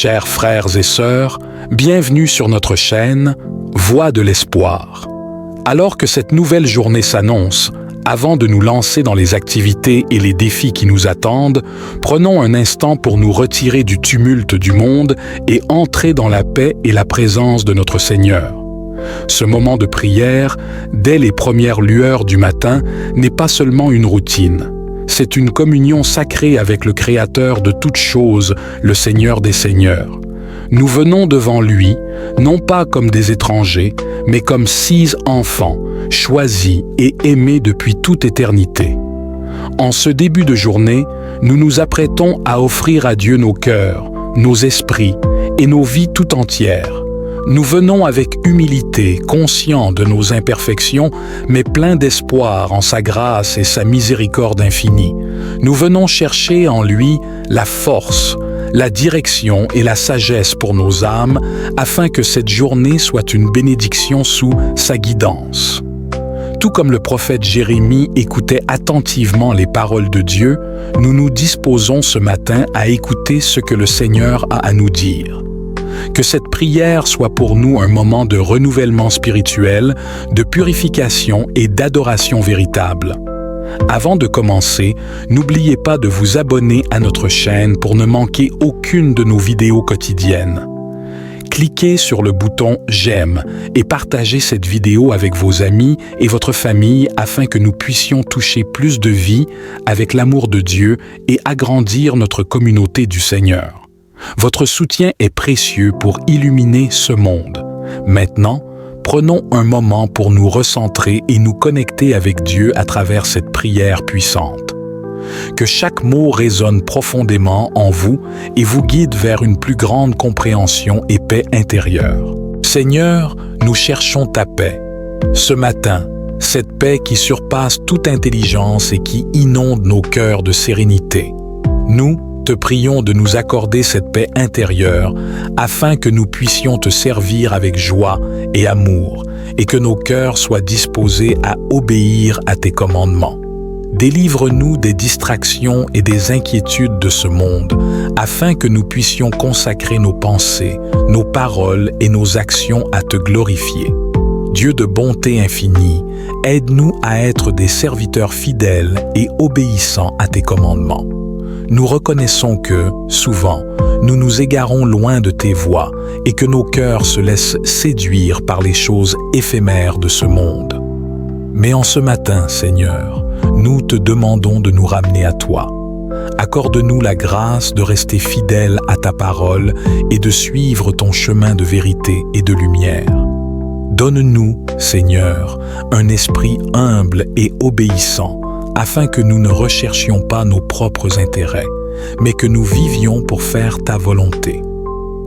Chers frères et sœurs, bienvenue sur notre chaîne Voix de l'espoir. Alors que cette nouvelle journée s'annonce, avant de nous lancer dans les activités et les défis qui nous attendent, prenons un instant pour nous retirer du tumulte du monde et entrer dans la paix et la présence de notre Seigneur. Ce moment de prière, dès les premières lueurs du matin, n'est pas seulement une routine. C'est une communion sacrée avec le Créateur de toutes choses, le Seigneur des Seigneurs. Nous venons devant lui, non pas comme des étrangers, mais comme 6 enfants, choisis et aimés depuis toute éternité. En ce début de journée, nous nous apprêtons à offrir à Dieu nos cœurs, nos esprits et nos vies tout entières. Nous venons avec humilité, conscients de nos imperfections, mais pleins d'espoir en sa grâce et sa miséricorde infinie. Nous venons chercher en lui la force, la direction et la sagesse pour nos âmes, afin que cette journée soit une bénédiction sous sa guidance. Tout comme le prophète Jérémie écoutait attentivement les paroles de Dieu, nous nous disposons ce matin à écouter ce que le Seigneur a à nous dire. Que cette prière soit pour nous un moment de renouvellement spirituel, de purification et d'adoration véritable. Avant de commencer, n'oubliez pas de vous abonner à notre chaîne pour ne manquer aucune de nos vidéos quotidiennes. Cliquez sur le bouton « J'aime » et partagez cette vidéo avec vos amis et votre famille afin que nous puissions toucher plus de vie avec l'amour de Dieu et agrandir notre communauté du Seigneur. Votre soutien est précieux pour illuminer ce monde. Maintenant, prenons un moment pour nous recentrer et nous connecter avec Dieu à travers cette prière puissante. Que chaque mot résonne profondément en vous et vous guide vers une plus grande compréhension et paix intérieure. Seigneur, nous cherchons ta paix. Ce matin, cette paix qui surpasse toute intelligence et qui inonde nos cœurs de sérénité. Nous te prions de nous accorder cette paix intérieure afin que nous puissions te servir avec joie et amour et que nos cœurs soient disposés à obéir à tes commandements. Délivre-nous des distractions et des inquiétudes de ce monde afin que nous puissions consacrer nos pensées, nos paroles et nos actions à te glorifier. Dieu de bonté infinie, aide-nous à être des serviteurs fidèles et obéissants à tes commandements. Nous reconnaissons que, souvent, nous nous égarons loin de tes voies et que nos cœurs se laissent séduire par les choses éphémères de ce monde. Mais en ce matin, Seigneur, nous te demandons de nous ramener à toi. Accorde-nous la grâce de rester fidèles à ta parole et de suivre ton chemin de vérité et de lumière. Donne-nous, Seigneur, un esprit humble et obéissant, afin que nous ne recherchions pas nos propres intérêts, mais que nous vivions pour faire ta volonté.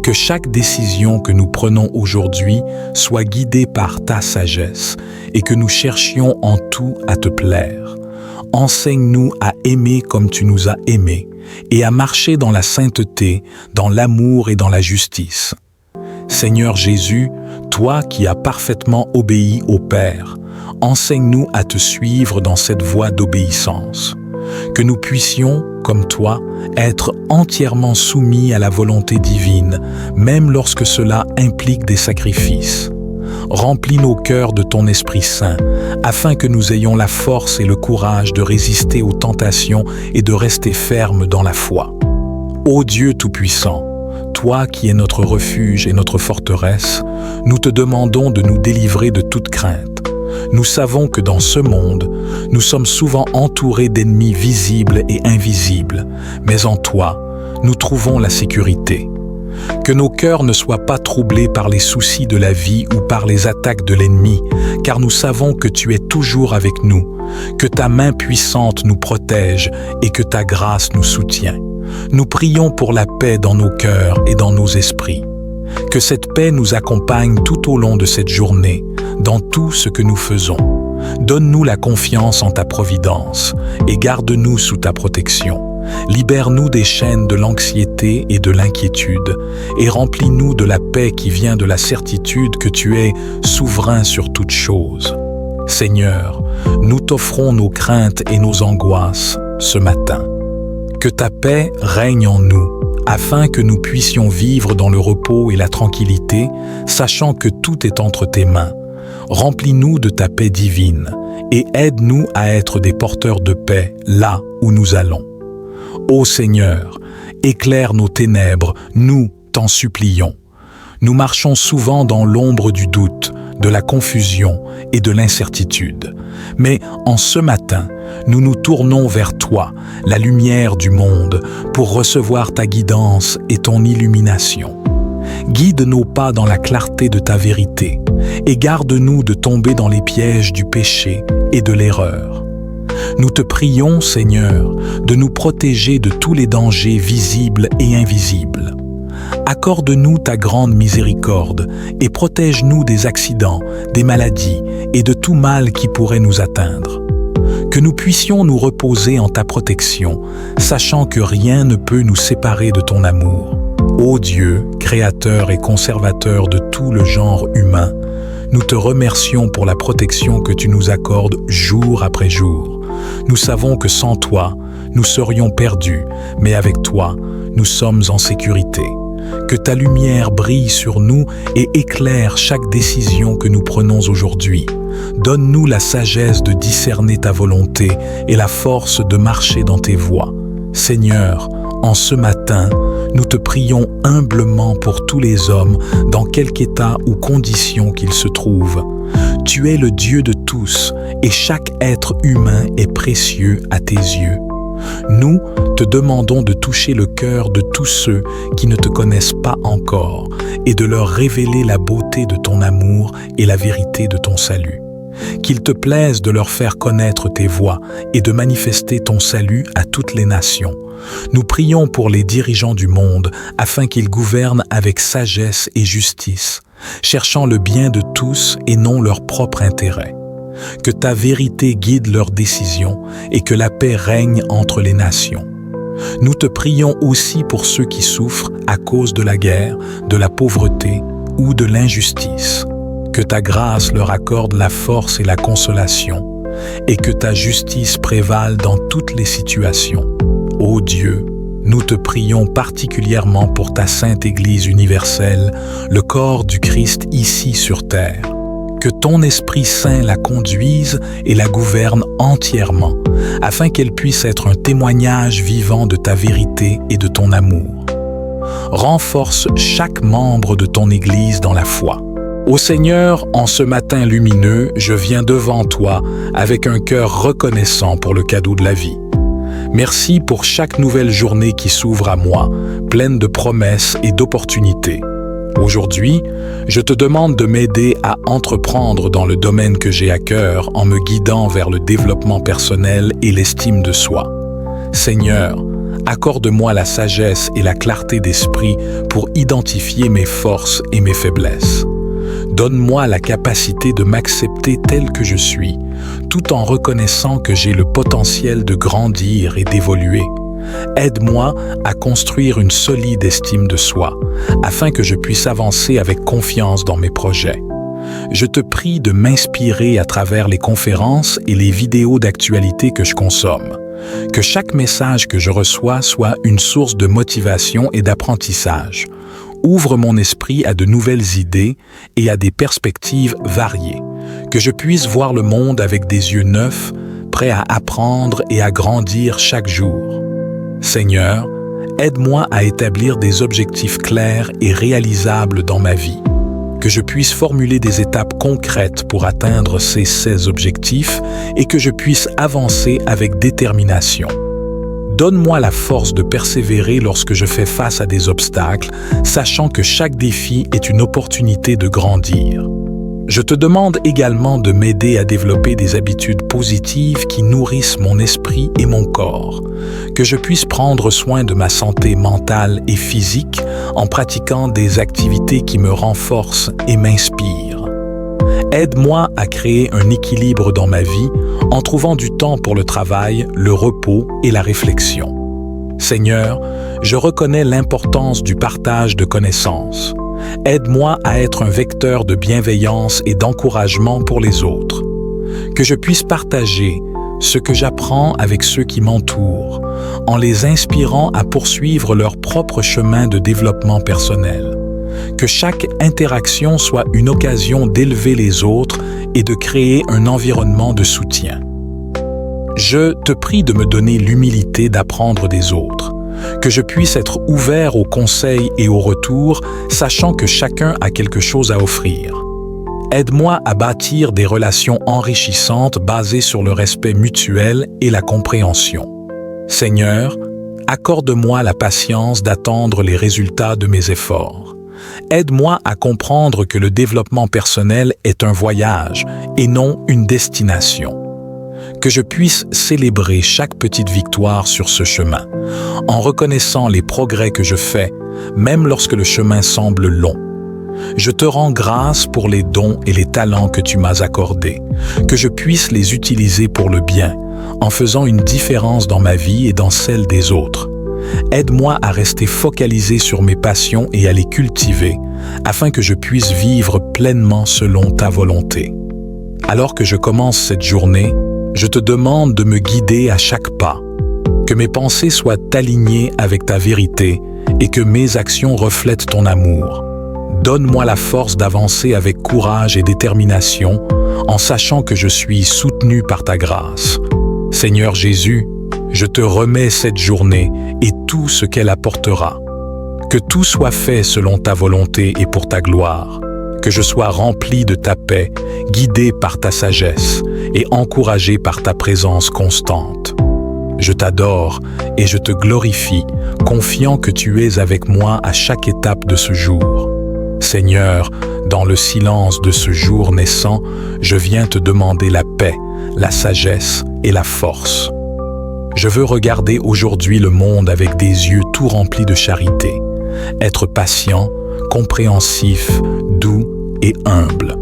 Que chaque décision que nous prenons aujourd'hui soit guidée par ta sagesse et que nous cherchions en tout à te plaire. Enseigne-nous à aimer comme tu nous as aimés et à marcher dans la sainteté, dans l'amour et dans la justice. Seigneur Jésus, toi qui as parfaitement obéi au Père, enseigne-nous à te suivre dans cette voie d'obéissance. Que nous puissions, comme toi, être entièrement soumis à la volonté divine, même lorsque cela implique des sacrifices. Remplis nos cœurs de ton Esprit Saint, afin que nous ayons la force et le courage de résister aux tentations et de rester fermes dans la foi. Ô Dieu Tout-Puissant, toi qui es notre refuge et notre forteresse, nous te demandons de nous délivrer de toute crainte. Nous savons que dans ce monde, nous sommes souvent entourés d'ennemis visibles et invisibles, mais en toi, nous trouvons la sécurité. Que nos cœurs ne soient pas troublés par les soucis de la vie ou par les attaques de l'ennemi, car nous savons que tu es toujours avec nous, que ta main puissante nous protège et que ta grâce nous soutient. Nous prions pour la paix dans nos cœurs et dans nos esprits. Que cette paix nous accompagne tout au long de cette journée, dans tout ce que nous faisons. Donne-nous la confiance en ta providence et garde-nous sous ta protection. Libère-nous des chaînes de l'anxiété et de l'inquiétude et remplis-nous de la paix qui vient de la certitude que tu es souverain sur toutes choses. Seigneur, nous t'offrons nos craintes et nos angoisses ce matin. Que ta paix règne en nous, afin que nous puissions vivre dans le repos et la tranquillité, sachant que tout est entre tes mains. Remplis-nous de ta paix divine et aide-nous à être des porteurs de paix là où nous allons. Ô Seigneur, éclaire nos ténèbres, nous t'en supplions. Nous marchons souvent dans l'ombre du doute, de la confusion et de l'incertitude. Mais en ce matin, nous nous tournons vers toi, la lumière du monde, pour recevoir ta guidance et ton illumination. Guide nos pas dans la clarté de ta vérité et garde-nous de tomber dans les pièges du péché et de l'erreur. Nous te prions, Seigneur, de nous protéger de tous les dangers visibles et invisibles. Accorde-nous ta grande miséricorde et protège-nous des accidents, des maladies et de tout mal qui pourrait nous atteindre. Que nous puissions nous reposer en ta protection, sachant que rien ne peut nous séparer de ton amour. Ô Dieu, créateur et conservateur de tout le genre humain, nous te remercions pour la protection que tu nous accordes jour après jour. Nous savons que sans toi, nous serions perdus, mais avec toi, nous sommes en sécurité. Que ta lumière brille sur nous et éclaire chaque décision que nous prenons aujourd'hui. Donne-nous la sagesse de discerner ta volonté et la force de marcher dans tes voies. Seigneur, en ce matin, nous te prions humblement pour tous les hommes, dans quelque état ou condition qu'ils se trouvent. Tu es le Dieu de tous et chaque être humain est précieux à tes yeux. Nous te demandons de toucher le cœur de tous ceux qui ne te connaissent pas encore et de leur révéler la beauté de ton amour et la vérité de ton salut. Qu'il te plaise de leur faire connaître tes voies et de manifester ton salut à toutes les nations. Nous prions pour les dirigeants du monde afin qu'ils gouvernent avec sagesse et justice, cherchant le bien de tous et non leur propre intérêt. Que ta vérité guide leurs décisions et que la paix règne entre les nations. Nous te prions aussi pour ceux qui souffrent à cause de la guerre, de la pauvreté ou de l'injustice. Que ta grâce leur accorde la force et la consolation, et que ta justice prévale dans toutes les situations. Ô Dieu, nous te prions particulièrement pour ta sainte Église universelle, le corps du Christ ici sur terre. Que ton Esprit Saint la conduise et la gouverne entièrement, afin qu'elle puisse être un témoignage vivant de ta vérité et de ton amour. Renforce chaque membre de ton Église dans la foi. Ô Seigneur, en ce matin lumineux, je viens devant toi avec un cœur reconnaissant pour le cadeau de la vie. Merci pour chaque nouvelle journée qui s'ouvre à moi, pleine de promesses et d'opportunités. Aujourd'hui, je te demande de m'aider à entreprendre dans le domaine que j'ai à cœur en me guidant vers le développement personnel et l'estime de soi. Seigneur, accorde-moi la sagesse et la clarté d'esprit pour identifier mes forces et mes faiblesses. Donne-moi la capacité de m'accepter tel que je suis, tout en reconnaissant que j'ai le potentiel de grandir et d'évoluer. Aide-moi à construire une solide estime de soi, afin que je puisse avancer avec confiance dans mes projets. Je te prie de m'inspirer à travers les conférences et les vidéos d'actualité que je consomme. Que chaque message que je reçois soit une source de motivation et d'apprentissage. Ouvre mon esprit à de nouvelles idées et à des perspectives variées. Que je puisse voir le monde avec des yeux neufs, prêts à apprendre et à grandir chaque jour. Seigneur, aide-moi à établir des objectifs clairs et réalisables dans ma vie. Que je puisse formuler des étapes concrètes pour atteindre ces objectifs et que je puisse avancer avec détermination. Donne-moi la force de persévérer lorsque je fais face à des obstacles, sachant que chaque défi est une opportunité de grandir. Je te demande également de m'aider à développer des habitudes positives qui nourrissent mon esprit et mon corps, que je puisse prendre soin de ma santé mentale et physique en pratiquant des activités qui me renforcent et m'inspirent. Aide-moi à créer un équilibre dans ma vie en trouvant du temps pour le travail, le repos et la réflexion. Seigneur, je reconnais l'importance du partage de connaissances. Aide-moi à être un vecteur de bienveillance et d'encouragement pour les autres. Que je puisse partager ce que j'apprends avec ceux qui m'entourent, en les inspirant à poursuivre leur propre chemin de développement personnel. Que chaque interaction soit une occasion d'élever les autres et de créer un environnement de soutien. Je te prie de me donner l'humilité d'apprendre des autres, que je puisse être ouvert aux conseils et aux retours, sachant que chacun a quelque chose à offrir. Aide-moi à bâtir des relations enrichissantes basées sur le respect mutuel et la compréhension. Seigneur, accorde-moi la patience d'attendre les résultats de mes efforts. Aide-moi à comprendre que le développement personnel est un voyage et non une destination. Que je puisse célébrer chaque petite victoire sur ce chemin, en reconnaissant les progrès que je fais, même lorsque le chemin semble long. Je te rends grâce pour les dons et les talents que tu m'as accordés, que je puisse les utiliser pour le bien, en faisant une différence dans ma vie et dans celle des autres. Aide-moi à rester focalisé sur mes passions et à les cultiver, afin que je puisse vivre pleinement selon ta volonté. Alors que je commence cette journée, je te demande de me guider à chaque pas, que mes pensées soient alignées avec ta vérité et que mes actions reflètent ton amour. Donne-moi la force d'avancer avec courage et détermination, en sachant que je suis soutenu par ta grâce. Seigneur Jésus, je te remets cette journée et tout ce qu'elle apportera. Que tout soit fait selon ta volonté et pour ta gloire. Que je sois rempli de ta paix, guidé par ta sagesse et encouragé par ta présence constante. Je t'adore et je te glorifie, confiant que tu es avec moi à chaque étape de ce jour. Seigneur, dans le silence de ce jour naissant, je viens te demander la paix, la sagesse et la force. Je veux regarder aujourd'hui le monde avec des yeux tout remplis de charité, être patient, compréhensif, doux et humble.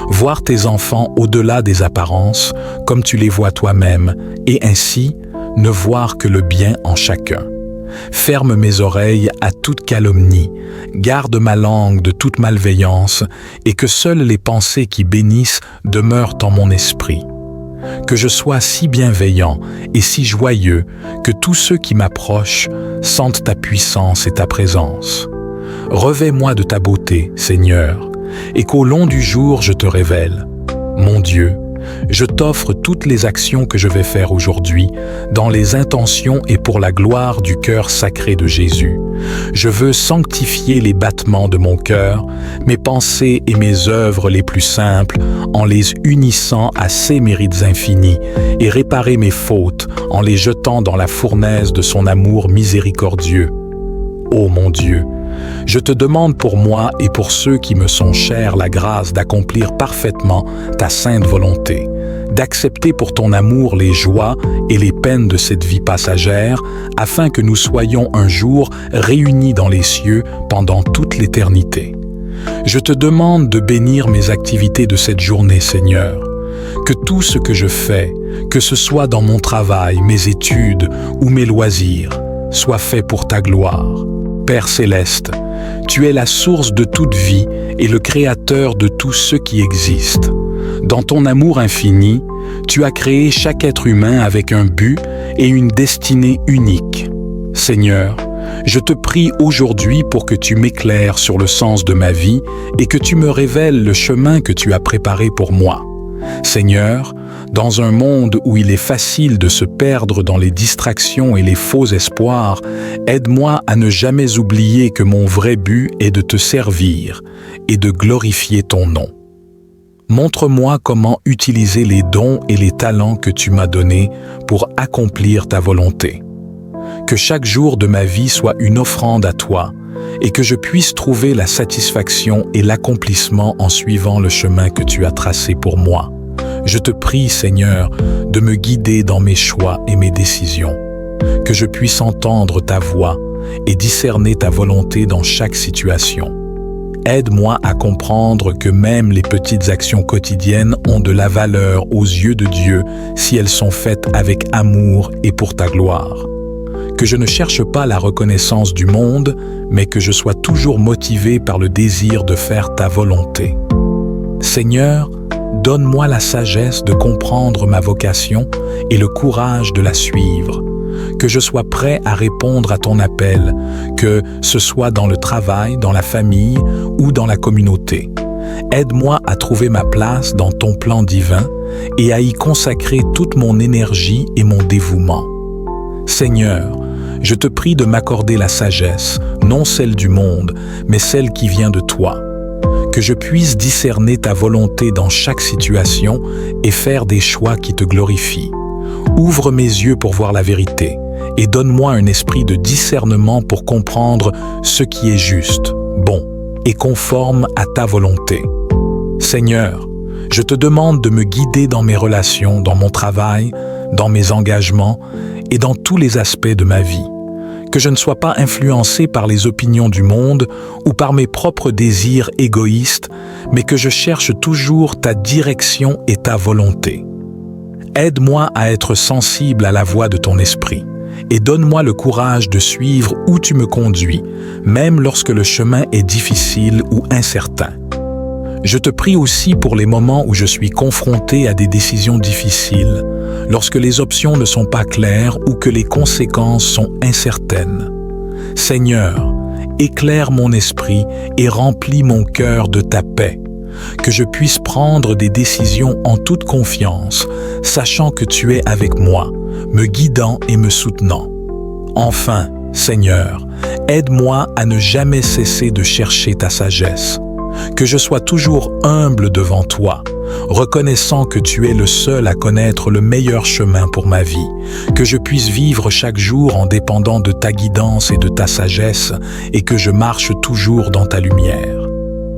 Voir tes enfants au-delà des apparences, comme tu les vois toi-même, et ainsi ne voir que le bien en chacun. Ferme mes oreilles à toute calomnie, garde ma langue de toute malveillance, et que seules les pensées qui bénissent demeurent en mon esprit. Que je sois si bienveillant et si joyeux que tous ceux qui m'approchent sentent ta puissance et ta présence. Revêt-moi de ta beauté, Seigneur, et qu'au long du jour je te révèle. Mon Dieu, je t'offre toutes les actions que je vais faire aujourd'hui, dans les intentions et pour la gloire du cœur sacré de Jésus. Je veux sanctifier les battements de mon cœur, mes pensées et mes œuvres les plus simples, en les unissant à ses mérites infinis, et réparer mes fautes en les jetant dans la fournaise de son amour miséricordieux. Ô mon Dieu, je te demande pour moi et pour ceux qui me sont chers la grâce d'accomplir parfaitement ta sainte volonté, d'accepter pour ton amour les joies et les peines de cette vie passagère, afin que nous soyons un jour réunis dans les cieux pendant toute l'éternité. Je te demande de bénir mes activités de cette journée, Seigneur, que tout ce que je fais, que ce soit dans mon travail, mes études ou mes loisirs, soit fait pour ta gloire. Père céleste, tu es la source de toute vie et le créateur de tout ce qui existe. Dans ton amour infini, tu as créé chaque être humain avec un but et une destinée unique. Seigneur, je te prie aujourd'hui pour que tu m'éclaires sur le sens de ma vie et que tu me révèles le chemin que tu as préparé pour moi. Seigneur, dans un monde où il est facile de se perdre dans les distractions et les faux espoirs, aide-moi à ne jamais oublier que mon vrai but est de te servir et de glorifier ton nom. Montre-moi comment utiliser les dons et les talents que tu m'as donnés pour accomplir ta volonté. Que chaque jour de ma vie soit une offrande à toi et que je puisse trouver la satisfaction et l'accomplissement en suivant le chemin que tu as tracé pour moi. Je te prie, Seigneur, de me guider dans mes choix et mes décisions, que je puisse entendre ta voix et discerner ta volonté dans chaque situation. Aide-moi à comprendre que même les petites actions quotidiennes ont de la valeur aux yeux de Dieu si elles sont faites avec amour et pour ta gloire. Que je ne cherche pas la reconnaissance du monde, mais que je sois toujours motivé par le désir de faire ta volonté. Seigneur, donne-moi la sagesse de comprendre ma vocation et le courage de la suivre. Que je sois prêt à répondre à ton appel, que ce soit dans le travail, dans la famille ou dans la communauté. Aide-moi à trouver ma place dans ton plan divin et à y consacrer toute mon énergie et mon dévouement. Seigneur, je te prie de m'accorder la sagesse, non celle du monde, mais celle qui vient de toi. Que je puisse discerner ta volonté dans chaque situation et faire des choix qui te glorifient. Ouvre mes yeux pour voir la vérité et donne-moi un esprit de discernement pour comprendre ce qui est juste, bon et conforme à ta volonté. Seigneur, je te demande de me guider dans mes relations, dans mon travail, dans mes engagements et dans tous les aspects de ma vie. Que je ne sois pas influencé par les opinions du monde ou par mes propres désirs égoïstes, mais que je cherche toujours ta direction et ta volonté. Aide-moi à être sensible à la voix de ton esprit et donne-moi le courage de suivre où tu me conduis, même lorsque le chemin est difficile ou incertain. Je te prie aussi pour les moments où je suis confronté à des décisions difficiles, lorsque les options ne sont pas claires ou que les conséquences sont incertaines. Seigneur, éclaire mon esprit et remplis mon cœur de ta paix, que je puisse prendre des décisions en toute confiance, sachant que tu es avec moi, me guidant et me soutenant. Enfin, Seigneur, aide-moi à ne jamais cesser de chercher ta sagesse, que je sois toujours humble devant toi, reconnaissant que tu es le seul à connaître le meilleur chemin pour ma vie, que je puisse vivre chaque jour en dépendant de ta guidance et de ta sagesse et que je marche toujours dans ta lumière.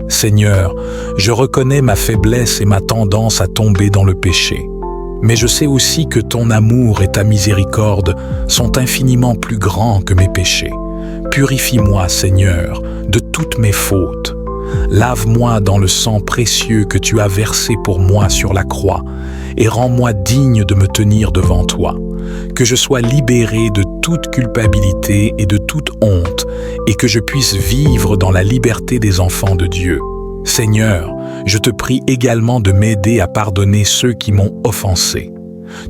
Seigneur, je reconnais ma faiblesse et ma tendance à tomber dans le péché. Mais je sais aussi que ton amour et ta miséricorde sont infiniment plus grands que mes péchés. Purifie-moi, Seigneur, de toutes mes fautes. Lave-moi dans le sang précieux que tu as versé pour moi sur la croix et rends-moi digne de me tenir devant toi. Que je sois libéré de toute culpabilité et de toute honte et que je puisse vivre dans la liberté des enfants de Dieu. Seigneur, je te prie également de m'aider à pardonner ceux qui m'ont offensé.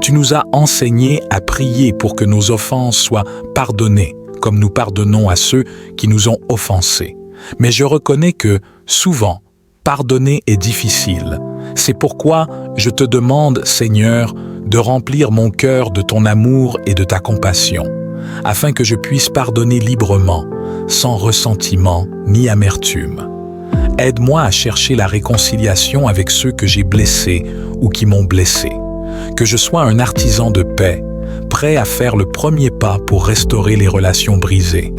Tu nous as enseigné à prier pour que nos offenses soient pardonnées, comme nous pardonnons à ceux qui nous ont offensés. Mais je reconnais que, souvent, pardonner est difficile. C'est pourquoi je te demande, Seigneur, de remplir mon cœur de ton amour et de ta compassion, afin que je puisse pardonner librement, sans ressentiment ni amertume. Aide-moi à chercher la réconciliation avec ceux que j'ai blessés ou qui m'ont blessé. Que je sois un artisan de paix, prêt à faire le premier pas pour restaurer les relations brisées.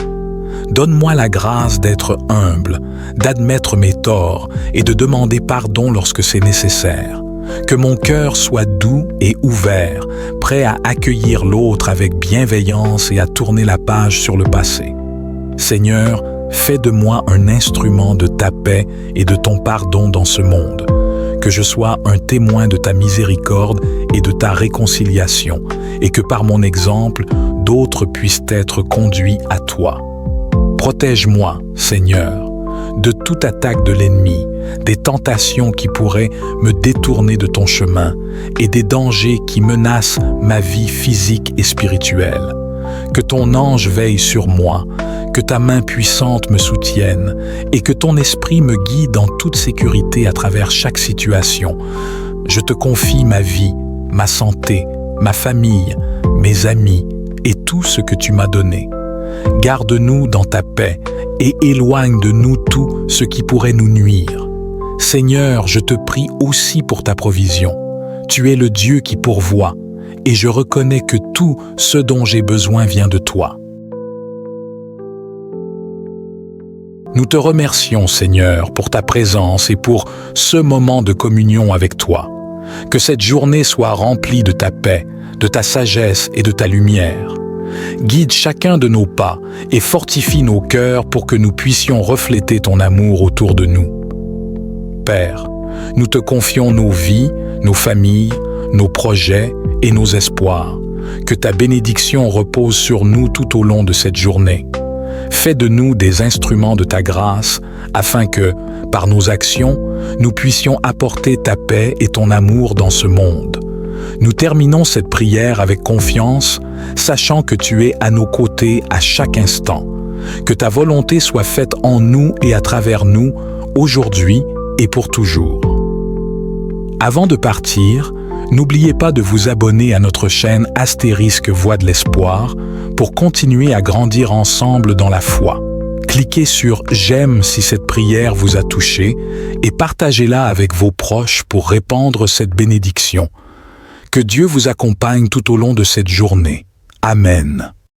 Donne-moi la grâce d'être humble, d'admettre mes torts et de demander pardon lorsque c'est nécessaire. Que mon cœur soit doux et ouvert, prêt à accueillir l'autre avec bienveillance et à tourner la page sur le passé. Seigneur, fais de moi un instrument de ta paix et de ton pardon dans ce monde. Que je sois un témoin de ta miséricorde et de ta réconciliation, et que par mon exemple, d'autres puissent être conduits à toi. Protège-moi, Seigneur, de toute attaque de l'ennemi, des tentations qui pourraient me détourner de ton chemin et des dangers qui menacent ma vie physique et spirituelle. Que ton ange veille sur moi, que ta main puissante me soutienne et que ton esprit me guide en toute sécurité à travers chaque situation. Je te confie ma vie, ma santé, ma famille, mes amis et tout ce que tu m'as donné. Garde-nous dans ta paix et éloigne de nous tout ce qui pourrait nous nuire. Seigneur, je te prie aussi pour ta provision. Tu es le Dieu qui pourvoit, et je reconnais que tout ce dont j'ai besoin vient de toi. Nous te remercions, Seigneur, pour ta présence et pour ce moment de communion avec toi. Que cette journée soit remplie de ta paix, de ta sagesse et de ta lumière. Guide chacun de nos pas et fortifie nos cœurs pour que nous puissions refléter ton amour autour de nous. Père, nous te confions nos vies, nos familles, nos projets et nos espoirs. Que ta bénédiction repose sur nous tout au long de cette journée. Fais de nous des instruments de ta grâce, afin que, par nos actions, nous puissions apporter ta paix et ton amour dans ce monde. Nous terminons cette prière avec confiance, sachant que tu es à nos côtés à chaque instant. Que ta volonté soit faite en nous et à travers nous, aujourd'hui et pour toujours. Avant de partir, n'oubliez pas de vous abonner à notre chaîne * Voix de l'Espoir pour continuer à grandir ensemble dans la foi. Cliquez sur « J'aime » si cette prière vous a touché et partagez-la avec vos proches pour répandre cette bénédiction. Que Dieu vous accompagne tout au long de cette journée. Amen.